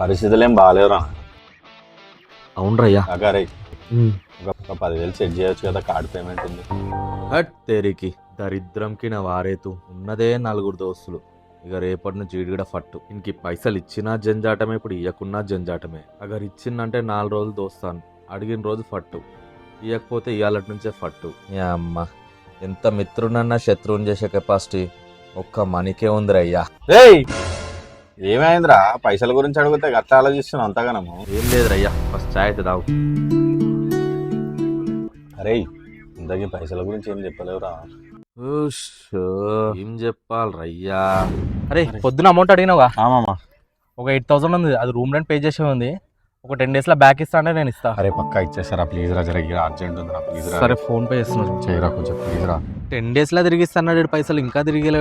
పరిస్థితులు ఏం బాగాలేవురా. అవునరయ్యా. అగారే ఒక 10,000 సెట్ చేయొచ్చు కదా, కార్డ్ పేమెంట్ ఉంది. హట్ తేరికి దరిద్రంకి నా వారేతు ఉన్నదే 4 దోస్తులు. ఇక రేపటి నుంచి ఈడుగడ ఫట్టు. ఇంక పైసలు ఇచ్చినా జంజాటమే, ఇప్పుడు ఇయ్యకున్నా జంజాటమే. అగర్ ఇచ్చిందంటే 4 రోజులు దోస్తాను, అడిగిన రోజు ఫట్టు, ఇయ్యకపోతే ఇవాళ నుంచే ఫట్టు. ఏ అమ్మ, ఎంత మిత్రునన్నా శత్రువుని చేసే కెపాసిటీ ఒక్క మనీకే ఉందిరయ్యా. ఏయ్ ఏమైందిరా, పైసల గురించి అడిగితే గట్లా ఆలోచిస్తున్నావు అంతగానము? ఏం లేదురయ్యా, ఫస్ట్ చాయ్ అయితే తాగు. అరే ఇంతకీ పైసల గురించి ఏం చెప్పలేవురా. ఉష్, ఏం చెప్పాలి రయ్యా. అరే పొద్దున అమౌంట్ అడిగినావుగా, మామా ఒక 8,000 ఉంది, అది రూమ్ రెంట్ పే చేసే ఉంది. ఒక 10 days లో బ్యాక్ ఇస్తా అంటే నేను ఇస్తా. అరే పక్కా ఇచ్చేస్తారా ప్లీజ్ రా, జర అర్జెంట్ ఉందిరా ప్లీజ్ రా. సరే ఫోన్ పే చేస్తున్నాను, చేయరా కొంచెం ప్లీజ్ రా. 10 days లో తిరిగి ఇస్తా అన్నాడు పైసలు, ఇంకా తిరిగి